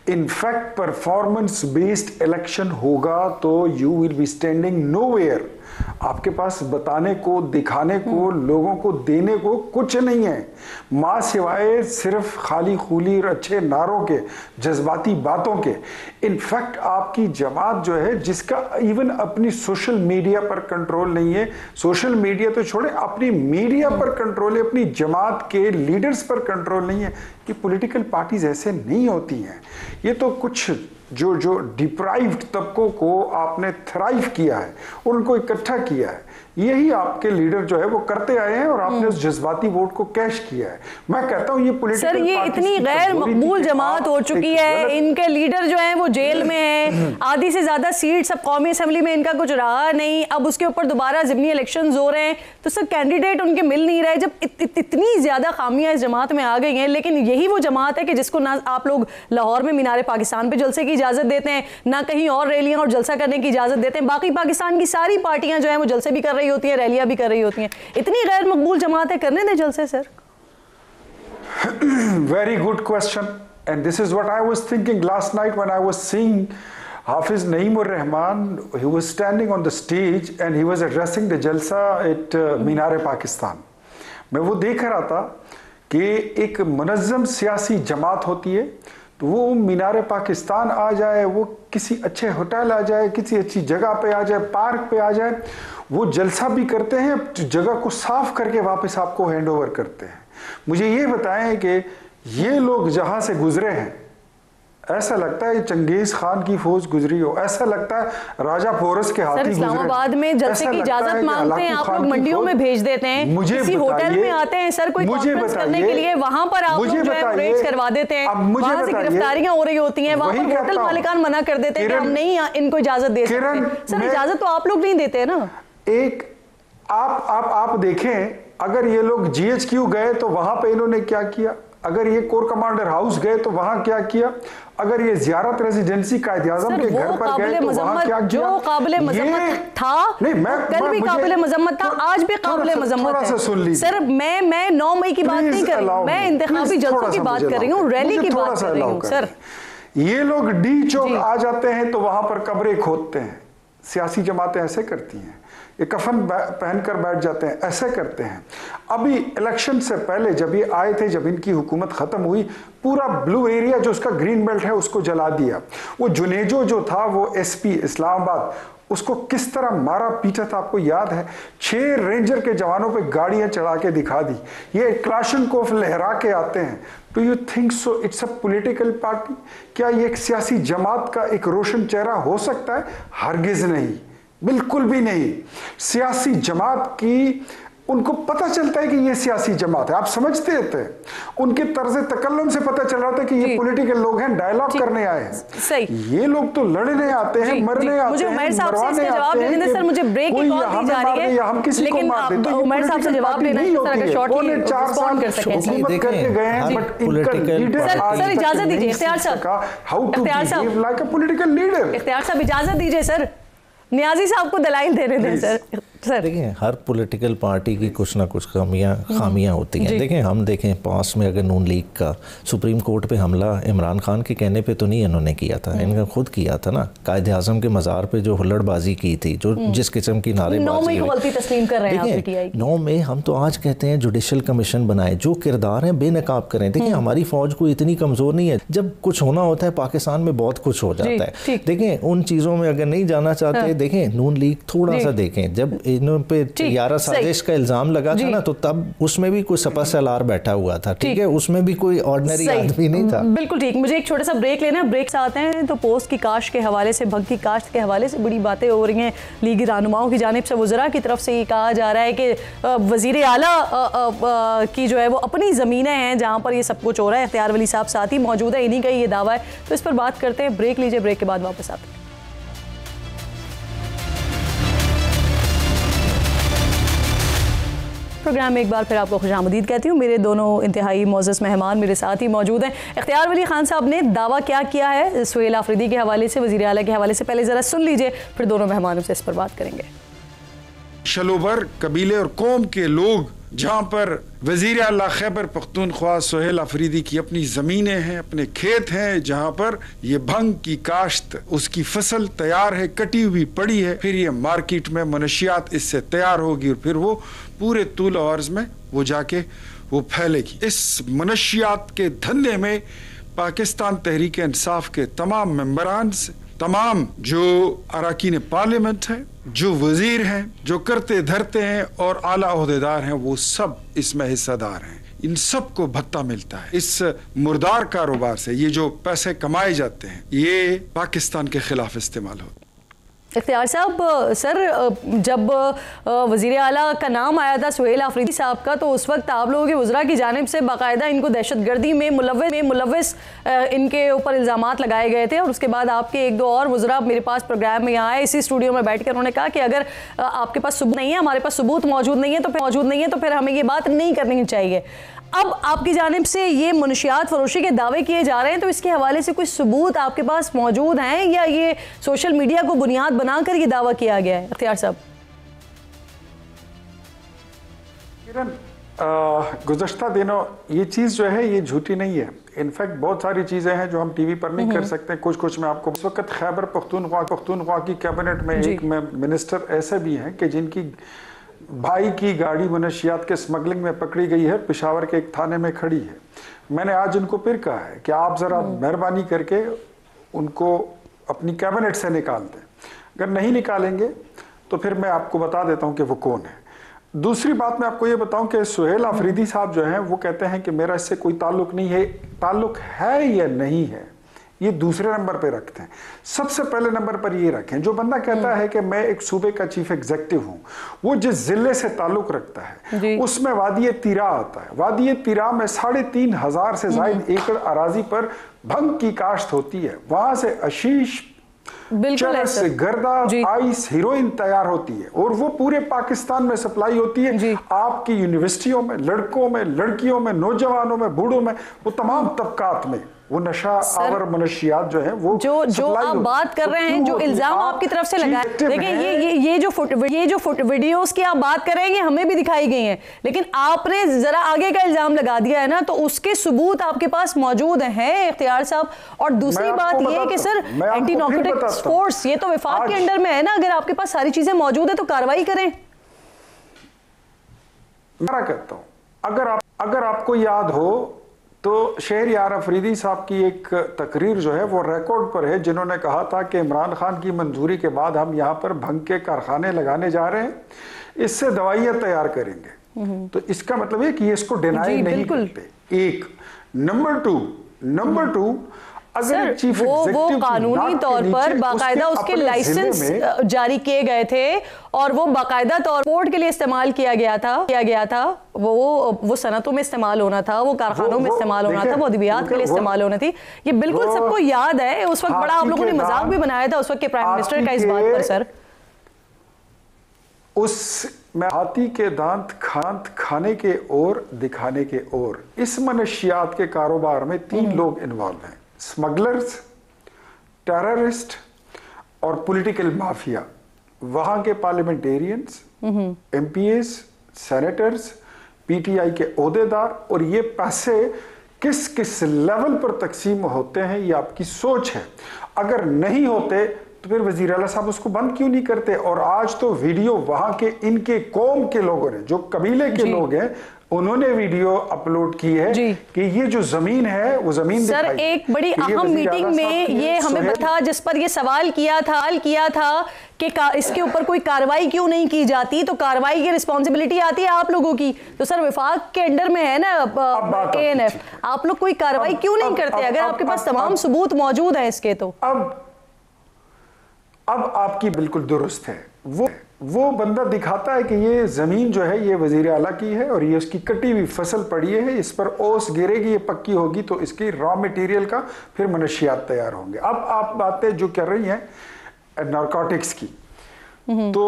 इनफैक्ट परफॉर्मेंस बेस्ड इलेक्शन होगा तो you will be standing nowhere. आपके पास बताने को, दिखाने को, लोगों को देने को कुछ नहीं है, मां सिवाय सिर्फ खाली खूली और अच्छे नारों के, जज्बाती बातों के। इनफैक्ट आपकी जमात जो है, जिसका इवन अपनी सोशल मीडिया पर कंट्रोल नहीं है, सोशल मीडिया तो छोड़े, अपनी मीडिया पर कंट्रोल है, अपनी जमात के लीडर्स पर कंट्रोल नहीं है। कि पॉलिटिकल पार्टीज ऐसे नहीं होती हैं। ये तो कुछ जो डिप्राइव्ड तबकों को आपने थ्राइव किया है, उनको इकट्ठा किया है। यही आपके लीडर जो है वो करते आए हैं और आपने उस जज्बाती वोट को कैश किया है। मैं कहता हूँ ये पॉलिटिकल सर, ये इतनी गैर मकबूल जमात हो चुकी है, इनके लीडर जो हैं वो जेल में हैं, आधी से ज्यादा सीट सब कौमी असेंबली में इनका कुछ रहा नहीं, अब उसके ऊपर दोबारा ज़िमनी इलेक्शंस हो रहे हैं, तो सर कैंडिडेट उनके मिल नहीं रहे। जब इतनी ज्यादा खामियां इस जमात में आ गई हैं, लेकिन यही वो जमात है कि जिसको ना आप लोग लाहौर में मीनार पाकिस्तान पे जलसे की इजाजत देते हैं, ना कहीं और रैलियां और जलसा करने की इजाजत देते हैं। बाकी पाकिस्तान की सारी पार्टियां जो हैं वो जलसे भी कर रही होती हैं, रैलियां भी कर रही होती हैं। इतनी गैर मकबूल जमात है, करने दें जलसे sir. Very good question, and this is what I was thinking last night when I was seeing Hafiz Naeem ur-Rahman. He was standing on the stage and he was addressing the jalsa at मीनार पाकिस्तान। मैं वो देख रहा था कि एक मुनज़्ज़म सियासी जमात होती है तो वो मीनार पाकिस्तान आ जाए, वो किसी अच्छे होटल आ जाए, किसी अच्छी जगह पे आ जाए, पार्क पे आ जाए, वो जलसा भी करते हैं, जगह को साफ करके वापस आपको हैंड ओवर करते हैं। मुझे ये बताएं कि ये लोग जहां से गुजरे हैं, ऐसा लगता है चंगेज खान की फौज गुजरी हो, ऐसा लगता है राजा पोरस के हाथी गुजरे। इस्लामाबाद में जलसे की इजाजत मांगते हैं, आप लोग मंडियों में भेज देते हैं, किसी होटल में आते हैं सर कोई कॉन्फ्रेंस करने के लिए, वहां पर आप लोग जो है रेड्स करवा देते हैं, वहां से गिरफ्तारियां हो रही होती हैं, वहां पर होटल मालिकान मना कर देते हैं कि हम नहीं इनको इजाजत दे सकते। सर इजाजत तो आप लोग नहीं देते ना। एक आप देखें, अगर ये लोग GHQ गए तो वहां पे इन्होंने क्या किया, अगर ये कोर कमांडर हाउस गए तो वहां क्या किया, अगर ये जियारत रेजिडेंसी कायद-ए-आज़म के घर पर गए तो वहां क्या किया। जो काबिले मजम्मत था, नहीं मैं कल भी काबिले मजम्मत था, आज भी काबिले मजम्मत है। सर मैं 9 मई की बात नहीं कर रही हूं, मैं इंतखाबी जलसों की बात कर रही हूं, रैली की बात कर रही हूं। सर ये लोग D चौक आ जाते हैं तो वहां पर कब्रें खोदते हैं, सियासी जमातें ऐसे करती हैं, ये कफन पहनकर बैठ जाते हैं, ऐसे करते हैं। अभी इलेक्शन से पहले जब ये आए थे, जब इनकी हुकूमत खत्म हुई, पूरा ब्लू एरिया जो उसका ग्रीन बेल्ट है उसको जला दिया। वो जुनेजो जो था वो SP इस्लामाबाद, उसको किस तरह मारा पीटा था आपको याद है। 6 रेंजर के जवानों पे गाड़ियां चढ़ा के दिखा दी, ये क्लाशनकोफ लहरा के आते हैं। Do you think so it's a political party? क्या ये एक सियासी जमात का एक रोशन चेहरा हो सकता है? हरगिज नहीं, बिल्कुल भी नहीं। सियासी जमात की उनको पता चलता है कि ये सियासी जमात है, आप समझते थे, उनके तर्ज तकल्लुम से पता चल रहा था कि ये पॉलिटिकल लोग हैं, डायलॉग करने आए हैं। सही, ये लोग तो लड़ने आते हैं, मरने आते हैं, उमर साहब से इसका जवाब लेने दें सर, मुझे ब्रेक की कॉल दी जा रही है, हम किसी को मार दें, तो उमर साहब से जवाब लेना है सर, अगर शॉर्टली रिस्पॉन्ड कर सकें। हुकूमत करके गए हैं, बट सर इजाजत दीजिए, इख्तियार साहब, how to behave like a political leader. Ikhtiyar साहब इजाजत दीजिए सर, नियाजी साहब को दलाइल देने दें सर। देखिए हर पॉलिटिकल पार्टी की कुछ ना कुछ खामियां होती हैं। देखें हम देखें पास में अगर नून लीग का सुप्रीम कोर्ट पे हमला इमरान खान के कहने पे तो नहीं इन्होंने किया था, इनका खुद किया था ना। कायदे आज़म के मज़ार पे जो हुल्लड़बाजी की थी, जो जिस किस्म की नारेबाजी, 9 मई हम तो आज कहते हैं जुडिशल कमीशन बनाए, जो किरदार हैं बेनकाब करें। देखिए हमारी फौज को इतनी कमज़ोर नहीं है, जब कुछ होना होता है पाकिस्तान में बहुत कुछ हो जाता है। देखें उन चीज़ों में अगर नहीं जाना चाहते, देखें नून लीग थोड़ा सा देखें, जब इन पे यारा साजिश का इल्जाम लगा था ना, तो तब उसमें भी कोई सपा सलार बैठा हुआ था, ठीक है, उसमें भी कोई ऑर्डिनरी आदमी नहीं था। बिल्कुल ठीक। मुझे एक छोटा सा ब्रेक लेना है, ब्रेक से आते हैं तो पोस्ट की काश्त के हवाले से, भंग की काश्त के हवाले से बड़ी बातें हो रही हैं लीगी रहनुमाओं की जानिब से। वज़रा की तरफ से ये कहा जा रहा है कि वज़ीर आला की जो है वो अपनी ज़मीनें हैं जहाँ पर ये सब कुछ हो रहा है। इख्तियार वली साहब साथ ही मौजूद है, इन्हीं का ये दावा है, तो इस पर बात करते हैं। ब्रेक लीजिए, ब्रेक के बाद वापस आते हैं। प्रोग्राम में एक बार फिर आपको खुशामदीद कहती हूँ। मेरे दोनों इंतहाई मोअज़्ज़ज़ मेहमान मेरे साथ ही मौजूद हैं। इख्तियार वली खान साहब ने दावा क्या किया है सुहेल आफरीदी के हवाले से, वज़ीर आला के हवाले से, पहले ज़रा सुन लीजिए, फिर दोनों मेहमानों से इस पर बात करेंगे। शलोबर कबीले और कौम के लोग जहाँ पर वज़ीर आला खैबर पख्तूनख्वा सुहेल आफरीदी की अपनी ज़मीनें हैं, अपने खेत हैं, जहाँ पर ये भंग की काश्त, उसकी फसल तैयार है, कटी हुई पड़ी है, फिर ये मार्केट में मनशियात इससे तैयार होगी और फिर वो पूरे तूल अर्ज़ में वो जाके वो फैलेगी। इस मनशियात के धंधे में पाकिस्तान तहरीक इंसाफ के तमाम मेंबरान से, तमाम जो अरकान पार्लियामेंट हैं, जो वजीर हैं, जो करते धरते हैं और आला ओहदेदार हैं, वो सब इसमें हिस्सेदार हैं। इन सब को भत्ता मिलता है। इस मुर्दार कारोबार से ये जो पैसे कमाए जाते हैं, ये पाकिस्तान के खिलाफ इस्तेमाल होते हैं। इख्तियार साहब, सर जब वज़ीर आला का नाम आया था सुहेल आफरीदी साहब का, तो उस वक्त आप लोगों के वज़रा की जानिब से बाकायदा इनको दहशतगर्दी में मुलव्वस इनके ऊपर इल्ज़ामात लगाए गए थे। और उसके बाद आपके एक दो और वज़रा मेरे पास प्रोग्राम में यहाँ आए, इसी स्टूडियो में बैठ कर उन्होंने कहा कि अगर आपके पास सबूत नहीं है, हमारे पास सबूत मौजूद नहीं है तो फिर हमें ये बात नहीं करनी चाहिए। अब आपकी जानिब से ये मनशियात फरोशी के दावे किए जा रहे हैं, तो इसके हवाले से कोई सबूत आपके पास मौजूद हैं या ये सोशल मीडिया को बुनियाद बनाकर ये दावा किया गया है? इख्तियार साहब। किरण, गुज़श्ता दिनों ये चीज़ जो है ये झूठी नहीं है। इनफैक्ट बहुत सारी चीज़ें हैं जो हम टीवी पर नहीं कर सकते, कुछ मैं आपको। इस वक्त खैबर पख्तूनख्वा की कैबिनेट में एक मिनिस्टर ऐसे भी हैं कि जिनकी भाई की गाड़ी मनशियात के स्मगलिंग में पकड़ी गई है, पेशावर के एक थाने में खड़ी है। मैंने आज उनको फिर कहा है कि आप ज़रा मेहरबानी करके उनको अपनी कैबिनेट से निकाल दें। अगर नहीं निकालेंगे तो फिर मैं आपको बता देता हूं कि वो कौन है। दूसरी बात मैं आपको ये बताऊं कि सुहेल आफरीदी साहब जो हैं वो कहते हैं कि मेरा इससे कोई ताल्लुक नहीं है। ताल्लुक है या नहीं है ये दूसरे नंबर पे रखते हैं। सबसे पहले नंबर पर ये रखें, जो बंदा कहता है कि मैं एक सूबे का चीफ एग्जीक्यूटिव हूं, वो जिस जिले से ताल्लुक रखता है उसमें वादी तिरा आता है। वादी तिरा में 3,500 से ज्यादा एकड़ अराजी पर भंग की काश्त होती है। वहां से आशीष, चरस, गर्दा, आइस, हीरोइन तैयार होती है और वो पूरे पाकिस्तान में सप्लाई होती है। आपकी यूनिवर्सिटियों में, लड़कों में, लड़कियों में, नौजवानों में, बूढ़ों में, वो तमाम तबकात में वो नशा आवर मनशियात जो है वो जो आप बात कर रहे हैं, जो इल्जाम आपकी तरफ से लगाए, देखिए ये जो वीडियोस की आप बात कर रहे हैं ये हमें भी दिखाई गई हैं, लेकिन आपने जरा आगे का इल्जाम लगा दिया है ना, तो उसके सबूत आपके पास मौजूद हैं इख्तियार साहब। और दूसरी बात ये है कि सर एंटी नार्कोटिक्स फोर्स ये तो विफाक के अंडर में है ना, अगर आपके पास सारी चीजें मौजूद है तो कार्रवाई करें। मैं कहता हूं अगर आपको याद हो तो शहरयार अफरीदी साहब की एक तकरीर जो है वो रिकॉर्ड पर है, जिन्होंने कहा था कि इमरान खान की मंजूरी के बाद हम यहाँ पर भंग के कारखाने लगाने जा रहे हैं, इससे दवाइयाँ तैयार करेंगे। तो इसका मतलब है कि ये इसको डिनाई नहीं करते। एक नंबर टू सर वो कानूनी तौर पर बाकायदा उसके लाइसेंस जारी किए गए थे और वो बाकायदा तौर पोर्ट के लिए इस्तेमाल किया गया था, वो सनतों में इस्तेमाल होना था, वो कारखानों में इस्तेमाल होना था, वो अद्वियात के लिए इस्तेमाल होना थी। ये बिल्कुल सबको याद है। उस वक्त बड़ा आप लोगों ने मजाक भी बनाया था उस वक्त के प्राइम मिनिस्टर का इस बात पर। सर मैं हाथी के दांत खाने के और दिखाने के और इस मनशियात के कारोबार में 3 लोग इन्वॉल्व हैं, स्मगलर्स, टेररिस्ट और पॉलिटिकल माफिया। वहां के पार्लियामेंटेरियंस, एमपीएस, सेनेटर्स, पीटीआई के ओहदेदार, और ये पैसे किस किस लेवल पर तकसीम होते हैं ये आपकी सोच है। अगर नहीं होते तो फिर वजीर आला साहब उसको बंद क्यों नहीं करते? और आज तो वीडियो वहां के इनके कौम के लोगों ने, जो कबीले के लोग हैं, उन्होंने वीडियो अपलोड की है कि ये जो जमीन है वो जमीन सर एक बड़ी अहम मीटिंग में ये हमें बता, जिस पर ये सवाल किया था कि इसके ऊपर कोई कार्रवाई क्यों नहीं की जाती, तो कार्रवाई की रिस्पॉन्सिबिलिटी आती है आप लोगों की। तो सर विफाक के अंडर में है ना ANF, आप लोग कोई कार्रवाई क्यों नहीं करते अगर आपके पास तमाम सबूत मौजूद है इसके? तो अब आपकी बिल्कुल दुरुस्त है। वो बंदा दिखाता है कि ये जमीन जो है ये वजीर आला की है और ये उसकी कटी हुई फसल पड़ी है, इस पर ओस गिरेगी, ये पक्की होगी तो इसकी रॉ मटेरियल का फिर मनशियात तैयार होंगे। अब आप बातें जो कर रही हैं नारकोटिक्स की, तो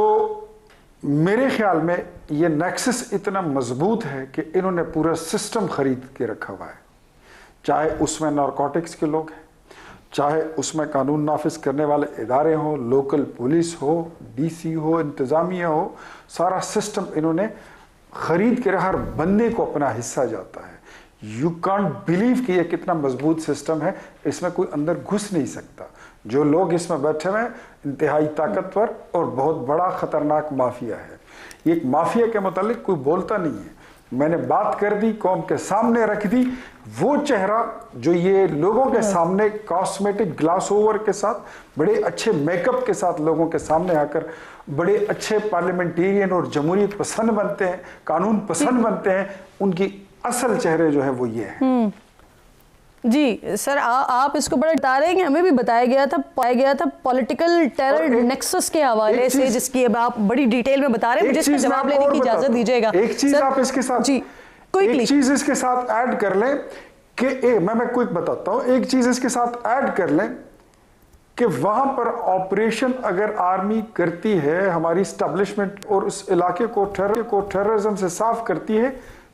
मेरे ख्याल में ये नेक्सस इतना मजबूत है कि इन्होंने पूरा सिस्टम खरीद के रखा हुआ है, चाहे उसमें नारकोटिक्स के लोग हैं, चाहे उसमें कानून नाफिज करने वाले इदारे हों, लोकल पुलिस हो, डीसी हो, इंतज़ामिया हो, सारा सिस्टम इन्होंने खरीद के हर बंदे को अपना हिस्सा जाता है। यू कांट बिलीव कि ये कितना मजबूत सिस्टम है, इसमें कोई अंदर घुस नहीं सकता। जो लोग इसमें बैठे हुए हैं इंतहाई ताकतवर और बहुत बड़ा खतरनाक माफिया है। ये एक माफिया के मुतालिक कोई बोलता नहीं है, मैंने बात कर दी, कौम के सामने रख दी। वो चेहरा जो ये लोगों के सामने कॉस्मेटिक ग्लास ओवर के साथ, बड़े अच्छे मेकअप के साथ लोगों के सामने आकर बड़े अच्छे पार्लियामेंटेरियन और जमहूरियत पसंद बनते हैं, कानून पसंद बनते हैं, उनकी असल चेहरे जो है वो ये है। जी सर, आप इसको बड़ा बता रहे हैं कि हमें भी बताया गया था पॉलिटिकल टेरर नेक्सस के हवाले से, जिसकी अब आप बड़ी डिटेल में बता रहे हैं, जिसका जवाब लेने की इजाजत दीजिएगा। एक चीज आप इसके साथ जी एक चीज इसके साथ ऐड कर लें कि मैं क्विक बताता हूं, एक चीज इसके साथ ऐड कर लें कि वहां पर ऑपरेशन अगर आर्मी करती है, हमारी स्टैब्लिशमेंट और उस इलाके को टेररिज्म से साफ करती है,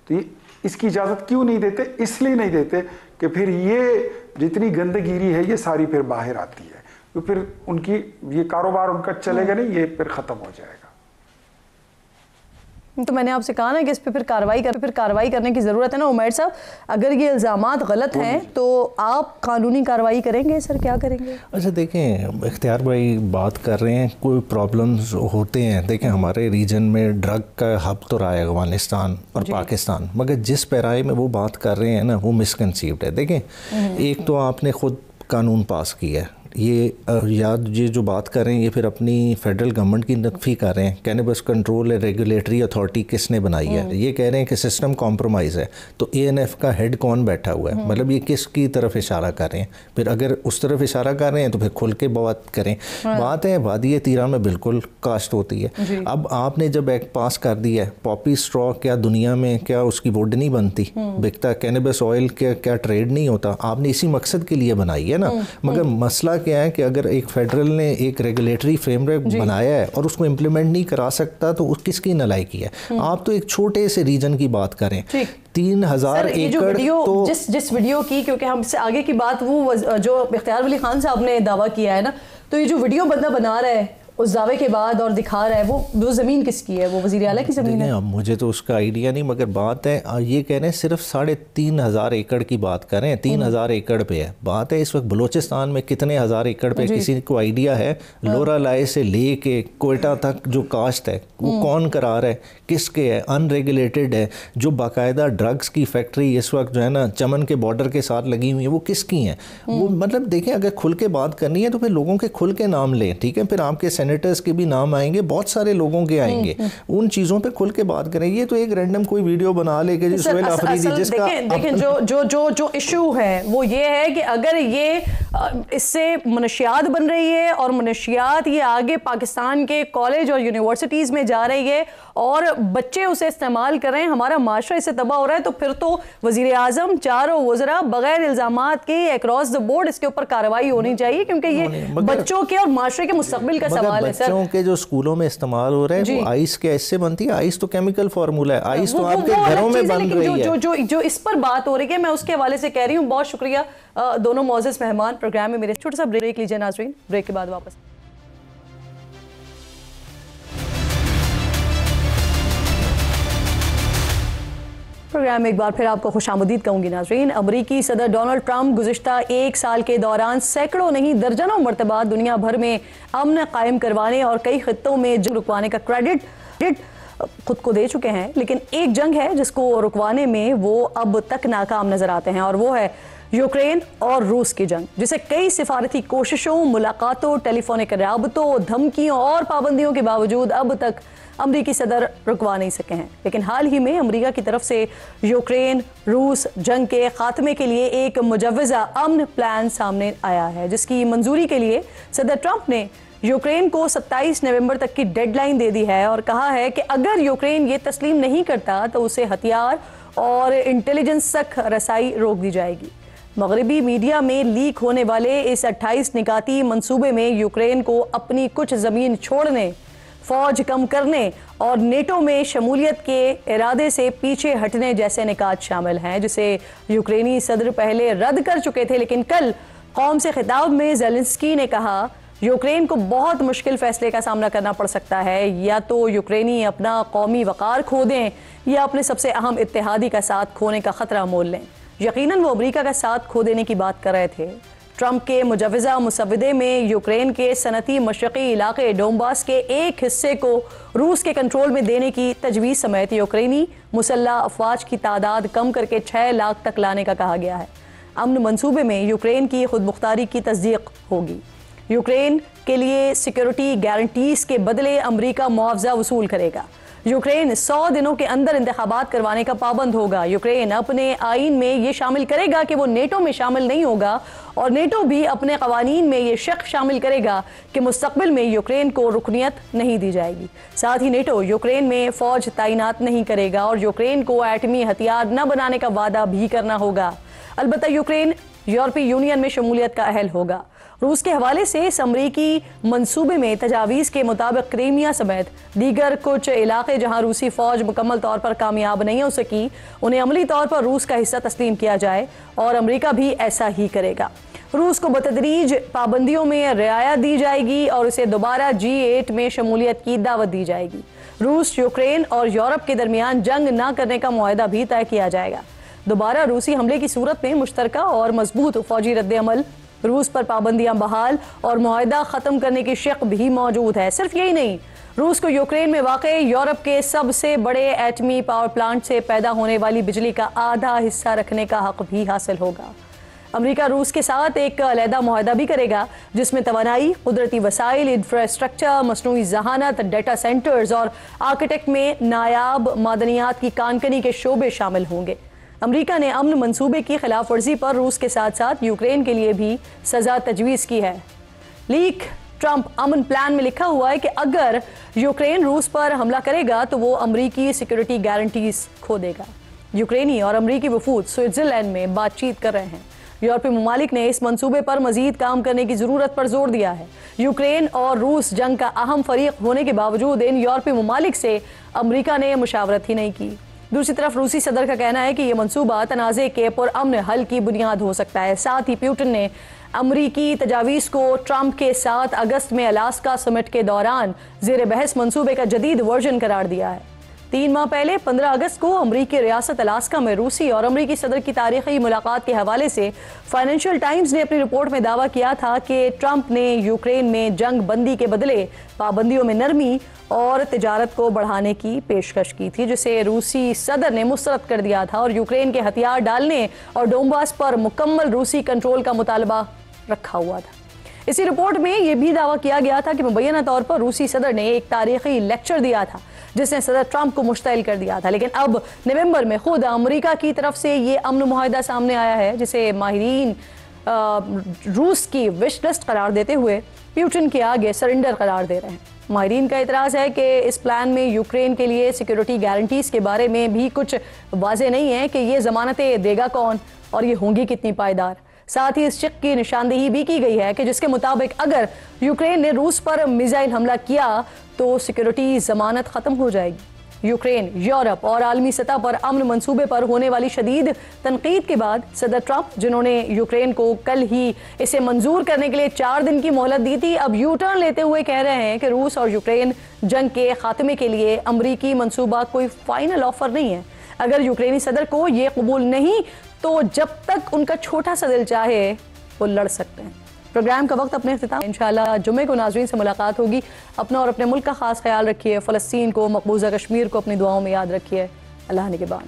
तो इसकी इजाजत क्यों नहीं देते? इसलिए नहीं देते कि फिर ये जितनी गंदगिरी है ये सारी फिर बाहर आती है, तो फिर उनकी ये कारोबार उनका चलेगा नहीं, ये फिर खत्म हो जाएगा। तो मैंने आपसे कहा ना कि इस पे फिर कार्रवाई करने की ज़रूरत है ना उमैर साहब। अगर ये इल्ज़ामात गलत हैं तो आप कानूनी कार्रवाई करेंगे सर, क्या करेंगे? अच्छा देखें, इख्तियार भाई बात कर रहे हैं, कोई प्रॉब्लम्स होते हैं। देखें हमारे रीजन में ड्रग का हब तो रहा है अफगानिस्तान और पाकिस्तान, मगर जिस पैराए में वो बात कर रहे हैं ना वो मिसकंसीव्ड है। देखें एक तो आपने ख़ुद कानून पास किया है, ये जो बात कर रहे हैं ये फिर अपनी फेडरल गवर्नमेंट की नफ़ी कर रहे हैं। कैनबिस कंट्रोल रेगुलेटरी अथॉरिटी किसने बनाई है? ये कह रहे हैं कि सिस्टम कॉम्प्रोमाइज़ है। तो ANF का हेड कौन बैठा हुआ है? मतलब ये किसकी तरफ इशारा कर रहे हैं? फिर अगर उस तरफ इशारा कर रहे हैं तो फिर खुल के बात करें। बात है वादी तीरा में बिल्कुल कास्ट होती है। अब आपने जब एक्ट पास कर दिया है, पॉपी स्ट्रॉ क्या दुनिया में क्या उसकी वुड नहीं बनती, बिकता? कैनबिस ऑयल क्या ट्रेड नहीं होता? आपने इसी मकसद के लिए बनाई है ना। मगर मसला क्या है कि अगर एक फेडरल ने एक रेगुलेटरी फ्रेमवर्क बनाया है और उसको इम्प्लीमेंट नहीं करा सकता तो किसकी नालायकी है? आप तो एक छोटे से रीजन की बात करें, 3000 एकड़। तो जिस वीडियो की, क्योंकि हमसे आगे की बात वो जो इख्तियार वली खान साहब ने दावा किया है ना, तो ये जो वीडियो बंदा बना रहा है उस दावे के बाद और दिखा रहा है, वो ज़मीन किसकी है? वो वज़ीर आला की ज़मीन है। मुझे तो उसका आइडिया नहीं, मगर बात है ये कह रहे हैं सिर्फ 3500 एकड़ की बात कर रहे हैं, 3000 एकड़ पे है। बात है इस वक्त बलूचिस्तान में कितने हज़ार एकड़ पे किसी को आइडिया है? लोरा लाई से ले के कोयटा तक जो काश्त है वो कौन करा रहा है, किसके है? अनरेगुलेटेड है। जो बाकायदा ड्रग्स की फैक्ट्री इस वक्त जो है ना चमन के बॉर्डर के साथ लगी हुई है वो किसकी हैं? वो मतलब देखें, अगर खुल के बात करनी है तो फिर लोगों के खुल के नाम लें, ठीक है? फिर आपके सेनेटर्स के भी नाम आएंगे, बहुत सारे लोगों के आएंगे, उन चीज़ों पे खुल के बात करें। ये तो एक रैंडम कोई वीडियो बना लेके जो सोहेल अफरीदी जिसका देखें जो इशू है वो ये है कि अगर ये इससे मनशियात बन रही है और मनशियात ये आगे पाकिस्तान के कॉलेज और यूनिवर्सिटीज़ में जा रही है और बच्चे उसे इस्तेमाल कर रहे हैं, हमारा माशरा इससे तबाह हो रहा है, तो फिर तो वज़ीर आज़म चारों वज़रा बगैर इल्ज़ामात के अक्रॉस द बोर्ड इसके ऊपर कार्रवाई होनी चाहिए, क्योंकि ये बच्चों के और माशरे के मुस्तकबिल का सवाल है सर। बच्चों के जो स्कूलों में इस्तेमाल हो रहे हैं वो आइस के ऐसे बनती है। आइस तो केमिकल फार्मूला है, आइस तो आपके घरों में बन रही है। जो इस पर बात हो रही है मैं उसके हवाले से कह रही हूँ। बहुत शुक्रिया दोनों मौजूद मेहमान प्रोग्राम में मेरे। छोटा सा ब्रेक लीजिए नाज़रीन, ब्रेक के बाद वापस। प्रोग्राम में एक बार फिर आपको खुशामदीद कहूँगी नाज़रीन। अमरीकी सदर डोनाल्ड ट्रंप गुज़िश्ता एक साल के दौरान सैकड़ों नहीं दर्जनों मरतबा दुनिया भर में अमन कायम करवाने और कई खित्तों में जंग रुकवाने का क्रेडिट खुद को दे चुके हैं, लेकिन एक जंग है जिसको रुकवाने में वो अब तक नाकाम नजर आते हैं, और वो है यूक्रेन और रूस की जंग, जिसे कई सिफारती कोशिशों, मुलाकातों, टेलीफोनिक राबतों, धमकियों और पाबंदियों के बावजूद अब तक अमरीकी सदर रुकवा नहीं सके हैं। लेकिन हाल ही में अमरीका की तरफ से यूक्रेन रूस जंग के खात्मे के लिए एक मुजव्वज़ा अमन प्लान सामने आया है, जिसकी मंजूरी के लिए सदर ट्रंप ने यूक्रेन को 27 नवंबर तक की डेडलाइन दे दी है और कहा है कि अगर यूक्रेन ये तस्लीम नहीं करता तो उसे हथियार और इंटेलिजेंस तक रसाई रोक दी जाएगी। मगरबी मीडिया में लीक होने वाले इस 28 निकाती मंसूबे में यूक्रेन को अपनी कुछ ज़मीन छोड़ने, फौज कम करने और नेटो में शमूलियत के इरादे से पीछे हटने जैसे निकात शामिल हैं, जिसे यूक्रेनी सदर पहले रद्द कर चुके थे। लेकिन कल कौम से खिताब में ज़ेलेंस्की ने कहा यूक्रेन को बहुत मुश्किल फैसले का सामना करना पड़ सकता है, या तो यूक्रेनी अपना कौमी वक़ार खो दें या अपने सबसे अहम इत्तेहादी का साथ खोने का ख़तरा मोल लें। यकीनन वो अमेरिका का साथ खो देने की बात कर रहे थे। ट्रंप के मुजव्वज़ा मुसवदे में यूक्रेन के सनती मशरक़ी इलाके डोनबास के एक हिस्से को रूस के कंट्रोल में देने की तजवीज़ समेत यूक्रेनी मुसल्लह अफवाज की तादाद कम करके 6 लाख तक लाने का कहा गया है। अमन मंसूबे में यूक्रेन की खुद मुख्तारी की तस्दीक होगी। यूक्रेन के लिए सिक्योरिटी गारंटीज़ के बदले अमरीका मुआवजा वसूल करेगा। यूक्रेन 100 दिनों के अंदर इंतखाबात करवाने का पाबंद होगा। यूक्रेन अपने आईन में ये शामिल करेगा कि वो नेटो में शामिल नहीं होगा और नेटो भी अपने कवानीन में ये शर्त शामिल करेगा कि मुस्तकबिल में यूक्रेन को रुकनियत नहीं दी जाएगी। साथ ही नेटो यूक्रेन में फौज तैनात नहीं करेगा और यूक्रेन को एटमी हथियार न बनाने का वादा भी करना होगा। अलबत्ता यूक्रेन यूरोपीय यूनियन में शमूलियत का अहल होगा। रूस के हवाले से इस अमरीकी मंसूबे में तजावीज़ के मुताबिक क्रीमिया समेत दीगर कुछ इलाके जहां रूसी फौज मुकम्मल तौर पर कामयाब नहीं हो सकी, उन्हें अमली तौर पर रूस का हिस्सा तस्लीम किया जाए और अमरीका भी ऐसा ही करेगा। रूस को बतदरीज पाबंदियों में रियायत दी जाएगी और उसे दोबारा G8 में शमूलियत की दावत दी जाएगी। रूस, यूक्रेन और यूरोप के दरमियान जंग न करने का मुआहदा भी तय किया जाएगा। दोबारा रूसी हमले की सूरत में मुश्तरका और मजबूत फौजी रद्द-ए-अमल, रूस पर पाबंदियां बहाल और मुआहदा ख़त्म करने की शक भी मौजूद है। सिर्फ यही नहीं, रूस को यूक्रेन में वाक़े यूरोप के सबसे बड़े एटमी पावर प्लांट से पैदा होने वाली बिजली का आधा हिस्सा रखने का हक भी हासिल होगा। अमेरिका रूस के साथ एक अलहदा मुआहदा भी करेगा जिसमें तवानाई, कुदरती वसाइल, इंफ्रास्ट्रक्चर, मसनूई जहानत, डेटा सेंटर्स और आर्किटेक्ट में नायाब मादनियात की कानकनी के शोबे शामिल होंगे। अमेरिका ने अमन मंसूबे की खिलाफ वर्जी पर रूस के साथ साथ यूक्रेन के लिए भी सजा तजवीज़ की है। लीक ट्रंप अमन प्लान में लिखा हुआ है कि अगर यूक्रेन रूस पर हमला करेगा तो वो अमरीकी सिक्योरिटी गारंटीज खो देगा। यूक्रेनी और अमरीकी वफूद स्विट्जरलैंड में बातचीत कर रहे हैं। यूरोपीय ममालिक ने इस मंसूबे पर मजीद काम करने की ज़रूरत पर जोर दिया है। यूक्रेन और रूस जंग का अहम फरीक होने के बावजूद इन यूरोपीय ममालिक से अमरीका ने मुशावरत ही नहीं की। दूसरी तरफ रूसी सदर का कहना है कि यह मंसूबा तनाज़े के पुरअमन हल की बुनियाद हो सकता है। साथ ही पुतिन ने अमरीकी तजावीज़ को ट्रंप के साथ अगस्त में अलास्का समिट के दौरान ज़ेर बहस मंसूबे का जदीद वर्जन करार दिया है। 3 माह पहले 15 अगस्त को अमरीकी रियासत अलास्का में रूसी और अमरीकी सदर की तारीखी मुलाकात के हवाले से फाइनेंशियल टाइम्स ने अपनी रिपोर्ट में दावा किया था कि ट्रंप ने यूक्रेन में जंग बंदी के बदले पाबंदियों में नरमी और तिजारत को बढ़ाने की पेशकश की थी, जिसे रूसी सदर ने मुस्तरद कर दिया था और यूक्रेन के हथियार डालने और डोंबास पर मुकम्मल रूसी कंट्रोल का मुतालबा रखा हुआ था। इसी रिपोर्ट में यह भी दावा किया गया था कि मुबैना तौर पर रूसी सदर ने एक तारीखी लेक्चर दिया था जिसने सदर ट्रंप को मुश्तइल कर दिया था। लेकिन अब नवंबर में खुद अमेरिका की तरफ से ये अमन मुआहदा सामने आया है जिसे माहिरीन रूस की विश लिस्ट करार देते हुए पुतिन के आगे सरेंडर करार दे रहे हैं। माहिरीन का इतराज़ है कि इस प्लान में यूक्रेन के लिए सिक्योरिटी गारंटीज़ के बारे में भी कुछ वाज़ेह नहीं है कि ये ज़मानतें देगा कौन और ये होंगी कितनी पायदार। साथ ही इस शक की निशानदेही भी की गई है कि जिसके मुताबिक अगर यूक्रेन ने रूस पर मिसाइल हमला किया तो सिक्योरिटी ज़मानत ख़त्म हो जाएगी। यूक्रेन, यूरोप और आलमी सतह पर अमन मंसूबे पर होने वाली शदीद तनकीद के बाद सदर ट्रंप, जिन्होंने यूक्रेन को कल ही इसे मंजूर करने के लिए 4 दिन की मोहलत दी थी, अब यू टर्न लेते हुए कह रहे हैं कि रूस और यूक्रेन जंग के खात्मे के लिए अमरीकी मंसूबा कोई फाइनल ऑफर नहीं है। अगर यूक्रेनी सदर को ये कबूल नहीं तो जब तक उनका छोटा सा दिल चाहे वो लड़ सकते हैं। प्रोग्राम का वक्त अपने इख्तिताम, इंशाल्लाह जुम्मे को नाज़रीन से मुलाकात होगी। अपना और अपने मुल्क का खास ख्याल रखिए। फ़लस्तीन को, मकबूजा कश्मीर को अपनी दुआओं में याद रखिए। अल्लाह निगहबान।